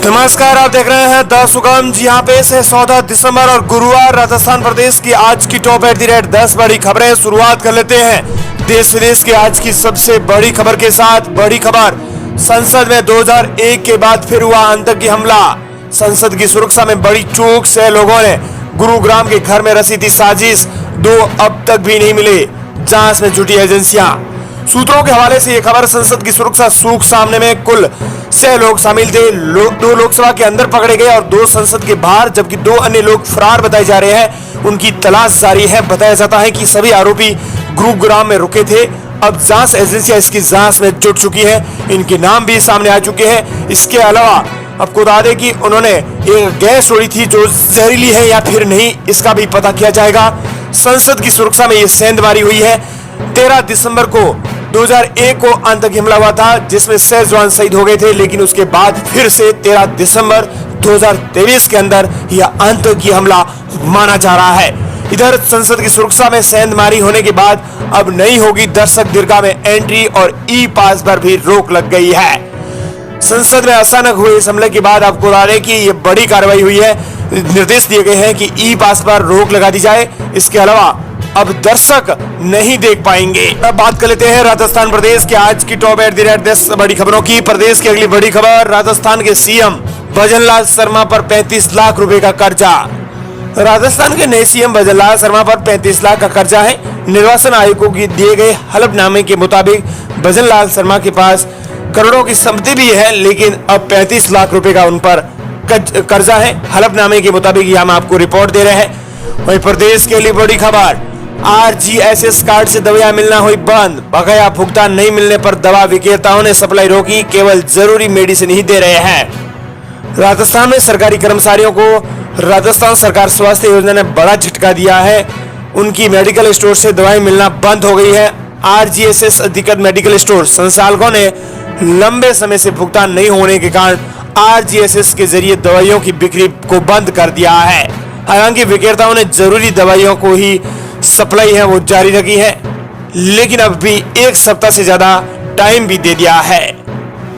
नमस्कार, आप देख रहे हैं द सुगम। जी यहाँ पे से 14 दिसंबर और गुरुवार राजस्थान प्रदेश की आज की टॉप @ 10 बड़ी खबरें शुरुआत कर लेते हैं देश विदेश की आज की सबसे बड़ी खबर के साथ। बड़ी खबर, संसद में 2001 के बाद फिर हुआ आतंकी हमला। संसद की सुरक्षा में बड़ी चूक से लोगों ने गुरुग्राम के घर में रची थी साजिश, 2 अब तक भी नहीं मिले, जांच में जुटी एजेंसियां। सूत्रों के हवाले से यह खबर, संसद की सुरक्षा सूख सामने में कुल 6 लोग शामिल थे। 2 लोकसभा के अंदर पकड़े गए और 2 संसद के बाहर, जबकि 2 अन्य लोग फरार बताए जा रहे हैं। उनकी तलाश जारी है। बताया जाता है कि सभी आरोपी गुरुग्राम में रुके थे। अब जांच एजेंसियां इसकी जांच में जुट चुकी है। इनके नाम भी सामने आ चुके हैं। इसके अलावा आपको बता दें कि उन्होंने एक गैस छोड़ी थी जो जहरीली है या फिर नहीं, इसका भी पता किया जाएगा। संसद की सुरक्षा में यह सेंधमारी हुई है। 13 दिसंबर को 2001 को आतंकी हमला हुआ था जिसमें 6 जवान शहीद हो गए थे, लेकिन उसके बाद फिर से 13 दिसंबर 2023 के अंदर यह आतंकी हमला माना जा रहा है। इधर संसद की सुरक्षा में सेंधमारी होने के बाद अब नहीं होगी दर्शक दीर्घा में एंट्री और ई पास पर भी रोक लग गई है। संसद में अचानक हुए इस हमले के बाद आपको बता दें कि यह बड़ी कार्रवाई हुई है। निर्देश दिए गए हैं कि ई पास पर रोक लगा दी जाए। इसके अलावा अब दर्शक नहीं देख पाएंगे। अब बात कर लेते हैं राजस्थान प्रदेश के आज की टॉप @ 10 बड़ी खबरों की। प्रदेश की अगली बड़ी खबर, राजस्थान के सीएम भजनलाल शर्मा पर 35 लाख रुपए का कर्जा। राजस्थान के नए सीएम भजनलाल शर्मा पर 35 लाख का कर्जा है। निर्वाचन आयोग को दिए गए हलफनामे के मुताबिक भजनलाल शर्मा के पास करोड़ों की संपत्ति भी है, लेकिन अब 35 लाख रुपए का उन पर कर्जा है। हलफनामे के मुताबिक यह हम आपको रिपोर्ट दे रहे हैं। वहीं प्रदेश के लिए बड़ी खबर, RGSS कार्ड से दवाइयां मिलना हुई बंद। बकाया भुगतान नहीं मिलने पर दवा विक्रेताओं ने सप्लाई रोकी, केवल जरूरी मेडिसिन ही दे रहे हैं। राजस्थान में सरकारी कर्मचारियों को राजस्थान सरकार स्वास्थ्य योजना ने बड़ा झटका दिया है। उनकी मेडिकल स्टोर से दवाएं मिलना बंद हो गई है। RGSS अधिकृत मेडिकल स्टोर संचालकों ने लंबे समय से भुगतान नहीं होने के कारण RGSS के जरिए दवाइयों की बिक्री को बंद कर दिया है। हालांकि विक्रेताओं ने जरूरी दवाइयों को ही सप्लाई है वो जारी रखी है, लेकिन अब भी 1 सप्ताह से ज्यादा टाइम भी दे दिया है।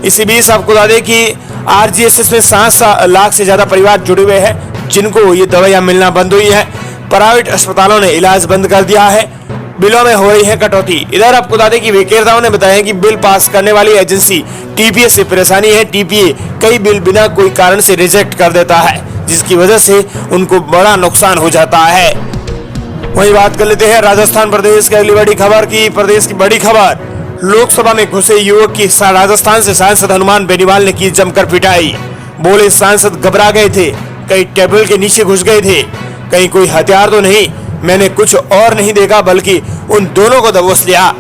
इसी बीच आपको बता दें कि RGSS में 7 लाख से ज्यादा परिवार जुड़े हुए हैं जिनको ये दवाइयां मिलना बंद हुई है। प्राइवेट अस्पतालों ने इलाज बंद कर दिया है। बिलों में हो रही है कटौती। इधर आपको बता दें कि विक्रेताओं ने बताया कि बिल पास करने वाली एजेंसी TPA से परेशानी है। TPA कई बिल बिना कोई कारण से रिजेक्ट कर देता है, जिसकी वजह से उनको बड़ा नुकसान हो जाता है। वही बात कर लेते हैं राजस्थान प्रदेश की अगली बड़ी खबर की। प्रदेश की बड़ी खबर, लोकसभा में घुसे युवक की राजस्थान से सांसद हनुमान बेनीवाल ने की जमकर पिटाई। बोले सांसद घबरा गए थे, कहीं टेबल के नीचे घुस गए थे, कहीं कोई हथियार तो नहीं, मैंने कुछ और नहीं देखा बल्कि उन दोनों को दबोच लिया।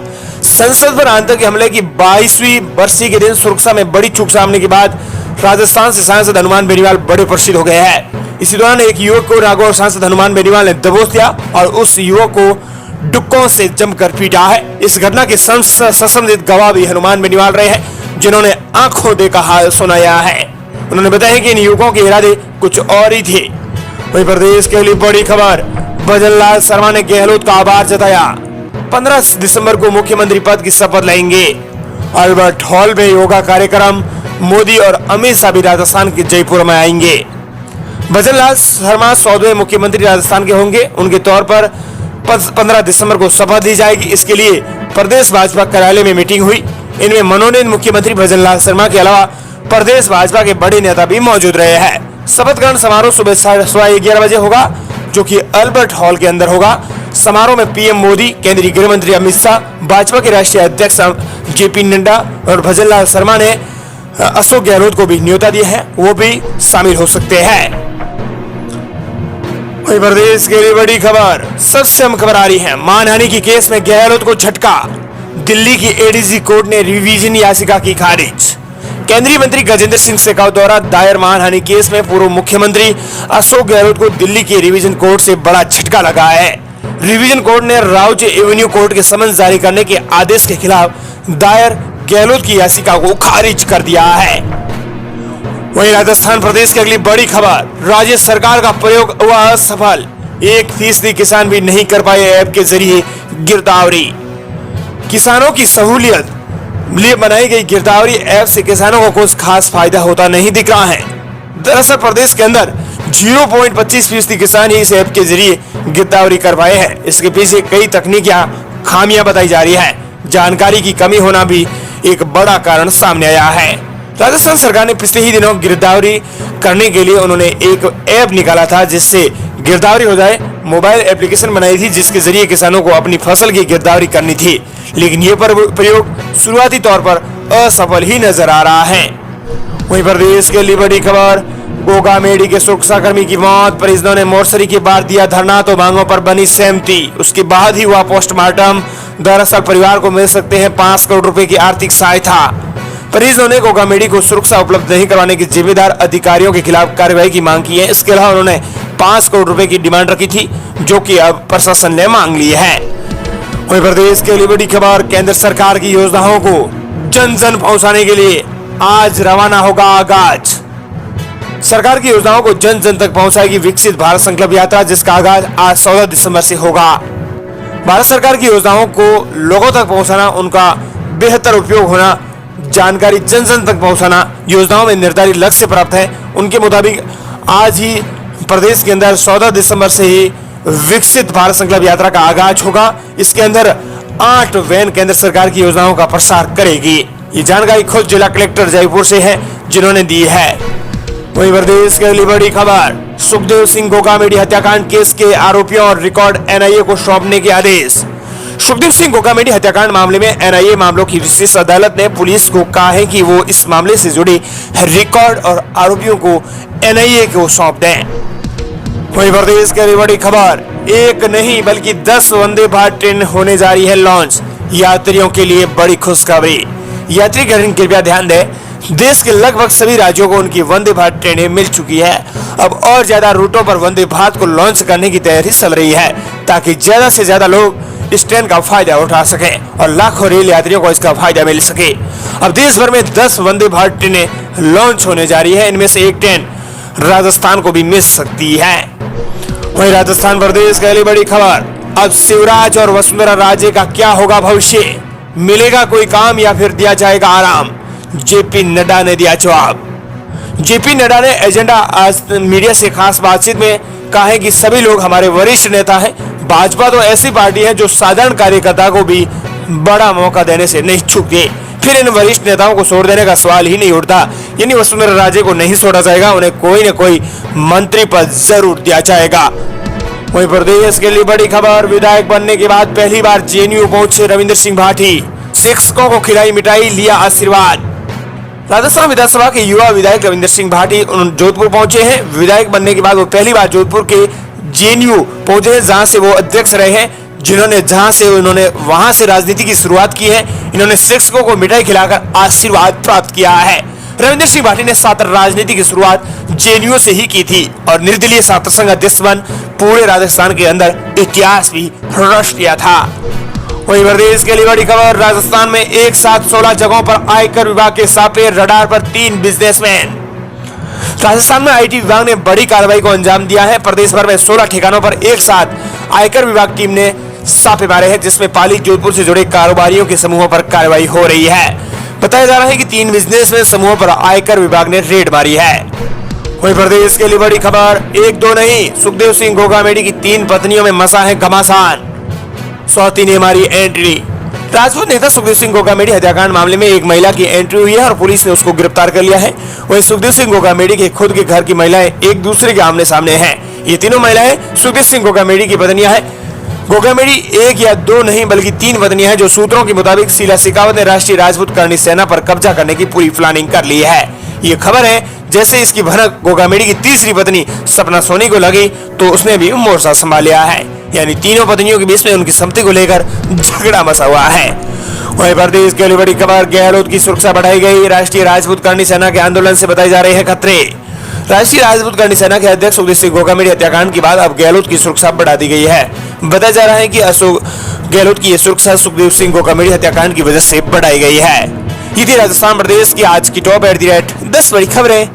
संसद पर आतंकी हमले की 22वीं बरसी के दिन सुरक्षा में बड़ी चूक सामने के बाद राजस्थान से सांसद हनुमान बेनीवाल बड़े प्रसिद्ध हो गए हैं। इसी दौरान एक युवक को नागौर सांसद हनुमान बेनीवाल ने दबोच लिया और उस युवक को डुक्कों से जमकर पीटा है। इस घटना के संबंधित गवाह भी हनुमान बेनीवाल रहे हैं, जिन्होंने आंखों देखा हाल सुनाया है। उन्होंने बताया कि इन युवकों के इरादे कुछ और ही थे। वहीं प्रदेश के लिए बड़ी खबर, भजनलाल शर्मा ने गहलोत का आभार जताया। 15 दिसंबर को मुख्यमंत्री पद की शपथ लेंगे। अल्बर्ट हॉल में योगा कार्यक्रम, मोदी और अमित शाह भी राजस्थान के जयपुर में आएंगे। भजनलाल शर्मा 14वें मुख्यमंत्री राजस्थान के होंगे। उनके तौर पर 15 दिसंबर को शपथ ली जाएगी। इसके लिए प्रदेश भाजपा कार्यालय में मीटिंग हुई। इनमें मनोनीत मुख्यमंत्री भजनलाल शर्मा के अलावा प्रदेश भाजपा के बड़े नेता भी मौजूद रहे हैं। शपथ ग्रहण समारोह सुबह 11:30 बजे होगा, जो कि अल्बर्ट हॉल के अंदर होगा। समारोह में PM मोदी, केंद्रीय गृह मंत्री अमित शाह, भाजपा के राष्ट्रीय अध्यक्ष JP नड्डा और भजनलाल शर्मा ने अशोक गहलोत को भी न्योता दिया है, वो भी शामिल हो सकते हैं। वहीं प्रदेश के लिए बड़ी खबर, सबसे अहम खबर आ रही है, मानहानि की केस में गहलोत को झटका। दिल्ली की ADC कोर्ट ने रिवीजन याचिका की खारिज। केंद्रीय मंत्री गजेंद्र सिंह शेखावत द्वारा दायर मानहानि केस में पूर्व मुख्यमंत्री अशोक गहलोत को दिल्ली के रिवीजन कोर्ट से बड़ा झटका लगा है। रिवीजन कोर्ट ने राउज एवेन्यू कोर्ट के समन जारी करने के आदेश के खिलाफ दायर गहलोत की याचिका को खारिज कर दिया है। वहीं राजस्थान प्रदेश की अगली बड़ी खबर, राज्य सरकार का प्रयोग हुआ असफल, 1% किसान भी नहीं कर पाए ऐप के जरिए गिरदावरी। किसानों की सहूलियत लिए बनाई गई गिरदावरी ऐप से किसानों को कुछ खास फायदा होता नहीं दिख रहा है। दरअसल प्रदेश के अंदर 0.25% किसान ही इस ऐप के जरिए गिरदावरी कर पाए हैं। इसके पीछे कई तकनीकियां खामियां बताई जा रही है। जानकारी की कमी होना भी एक बड़ा कारण सामने आया है। राजस्थान सरकार ने पिछले ही दिनों गिरदावरी करने के लिए उन्होंने एक ऐप निकाला था, जिससे गिरदावरी हो जाए। मोबाइल एप्लीकेशन बनाई थी जिसके जरिए किसानों को अपनी फसल की गिरदावरी करनी थी, लेकिन ये प्रयोग शुरुआती तौर पर असफल ही नजर आ रहा है। वहीं प्रदेश के लिए बड़ी खबर, गोगामेडी के सुरक्षाकर्मी की मौत, परिजनों ने मोर्चरी के बाहर दिया धरना तो मांगों पर बनी सहमति, उसके बाद ही हुआ पोस्टमार्टम। दरअसल परिवार को मिल सकते हैं 5 करोड़ रुपए की आर्थिक सहायता। परिजनों ने गोगामेडी को सुरक्षा उपलब्ध नहीं करवाने के जिम्मेदार अधिकारियों के खिलाफ कार्रवाई की मांग की है। इसके अलावा उन्होंने 5 करोड़ रुपए की डिमांड रखी थी, जो कि अब प्रशासन ने मांग ली है। वहीं प्रदेश के लिए बड़ी खबर, केंद्र सरकार की योजनाओं को जन जन पहुंचाने के लिए आज रवाना होगा आगाज। सरकार की योजनाओं को जन जन तक पहुंचाएगी विकसित भारत संकल्प यात्रा, जिसका आगाज आज 14 दिसंबर से होगा। भारत सरकार की योजनाओं को लोगों तक पहुंचाना, उनका बेहतर उपयोग होना, जानकारी जन जन तक पहुंचाना योजनाओं में निर्धारित लक्ष्य प्राप्त है। उनके मुताबिक आज ही प्रदेश के अंदर 14 दिसंबर से ही विकसित भारत संकल्प यात्रा का आगाज होगा। इसके अंदर 8 वैन केंद्र सरकार की योजनाओं का प्रसार करेगी। ये जानकारी खुद जिला कलेक्टर जयपुर से है, जिन्होंने दी है। वहीं प्रदेश के लिए बड़ी खबर, सुखदेव सिंह गोगामेडी हत्याकांड केस के आरोपियों और रिकॉर्ड एनआईए को सौंपने के आदेश। सुखदेव सिंह गोगामेडी हत्याकांड मामले में एनआईए मामलों की विशेष अदालत ने पुलिस को कहा है कि वो इस मामले से जुड़े रिकॉर्ड और आरोपियों को एनआईए को सौंप दें। वहीं प्रदेश के लिए बड़ी खबर, एक नहीं बल्कि 10 वंदे भारत ट्रेन होने जा रही है लॉन्च। यात्रियों के लिए बड़ी खुशखबरी। यात्रीगण कृपया ध्यान दें, देश के लगभग सभी राज्यों को उनकी वंदे भारत ट्रेनें मिल चुकी है। अब और ज्यादा रूटों पर वंदे भारत को लॉन्च करने की तैयारी चल रही है, ताकि ज्यादा से ज्यादा लोग इस ट्रेन का फायदा उठा सकें और लाखों रेल यात्रियों को इसका फायदा मिल सके। अब देश भर में 10 वंदे भारत ट्रेनें लॉन्च होने जा रही है। इनमें से एक ट्रेन राजस्थान को भी मिल सकती है। वहीं राजस्थान प्रदेश के लिए बड़ी खबर, अब शिवराज और वसुंधरा राजे का क्या होगा भविष्य, मिलेगा कोई काम या फिर दिया जाएगा आराम। जेपी नड्डा ने दिया जवाब। जेपी नड्डा ने एजेंडा आज मीडिया से खास बातचीत में कहा है कि सभी लोग हमारे वरिष्ठ नेता हैं। भाजपा तो ऐसी पार्टी है जो साधारण कार्यकर्ता को भी बड़ा मौका देने से नहीं चूकती। फिर इन वरिष्ठ नेताओं को छोड़ देने का सवाल ही नहीं उठता। यानी वसुंधरा राजे को नहीं छोड़ा जाएगा, उन्हें कोई न कोई मंत्री पद जरूर दिया जाएगा। वहीं प्रदेश के लिए बड़ी खबर, विधायक बनने के बाद पहली बार जेएनयू पहुंचे रविंद्र सिंह भाटी, शिक्षकों को खिलाई मिठाई, लिया आशीर्वाद। राजस्थान विधानसभा के युवा विधायक रविंद्र सिंह भाटी जोधपुर पहुंचे हैं। विधायक बनने के बाद वो पहली बार जोधपुर के जेएनयू पहुंचे हैं, जहां से वो अध्यक्ष रहे हैं, उन्होंने वहां से राजनीति की शुरुआत की है। इन्होंने शिक्षकों को मिठाई खिलाकर आशीर्वाद प्राप्त किया है। रविंद्र सिंह भाटी ने छात्र राजनीति की शुरुआत जेएनयू से ही की थी और निर्दलीय छात्र संघ अध्यक्ष बन पूरे राजस्थान के अंदर इतिहास भी रच दिया था। वहीं प्रदेश के लिए बड़ी खबर, राजस्थान में एक साथ 16 जगहों पर आयकर विभाग के छापे, रडार पर 3 बिजनेसमैन। राजस्थान में आईटी विभाग ने बड़ी कार्रवाई को अंजाम दिया है। प्रदेश भर में 16 ठिकानों पर एक साथ आयकर विभाग टीम ने छापे मारे हैं, जिसमें पाली जोधपुर से जुड़े कारोबारियों के समूहों पर कार्रवाई हो रही है। बताया जा रहा है कि 3 बिजनेसमैन समूहों पर आयकर विभाग ने रेड मारी है। वहीं प्रदेश के लिए बड़ी खबर, एक दो नहीं, सुखदेव सिंह गोगामेडी की 3 पत्नियों में मसा है घमासान, सौती ने मारी एंट्री। राजपूत नेता सुखदेव सिंह गोगामेडी हत्याकांड मामले में एक महिला की एंट्री हुई है और पुलिस ने उसको गिरफ्तार कर लिया है। वहीं सुखदेव सिंह गोगामेडी के खुद के घर की महिलाएं एक दूसरे के आमने सामने हैं। ये तीनों महिलाएं सुखदेव सिंह गोगामेडी की पत्नियां हैं। गोगामेडी एक या दो नहीं बल्कि 3 पत्नियां हैं, जो सूत्रों के मुताबिक शीला शेखावत ने राष्ट्रीय राजपूत करणी सेना पर कब्जा करने की पूरी प्लानिंग कर ली है। ये खबर है जैसे इसकी भनक गोगामेडी की तीसरी पत्नी सपना सोनी को लगी तो उसने भी मोर्चा संभाल लिया है। यानी तीनों पत्नियों के बीच में उनकी संपत्ति को लेकर झगड़ा मचा हुआ है। वहीं प्रदेश के लिए बड़ी खबर, गहलोत की सुरक्षा बढ़ाई गई, राष्ट्रीय राजपूत करणी सेना के आंदोलन से बताए जा रहे हैं खतरे। राष्ट्रीय राजपूत करणी सेना के अध्यक्ष सुखदेव सिंह गोगामेडी हत्याकांड के बाद अब गहलोत की सुरक्षा बढ़ा दी गई है। बताया जा रहा है कि अशोक गहलोत की यह सुरक्षा सुखदेव सिंह गोगामेडी हत्याकांड की वजह से बढ़ाई गई है। ये थी राजस्थान प्रदेश की आज की टॉप @ 10 बड़ी खबरें।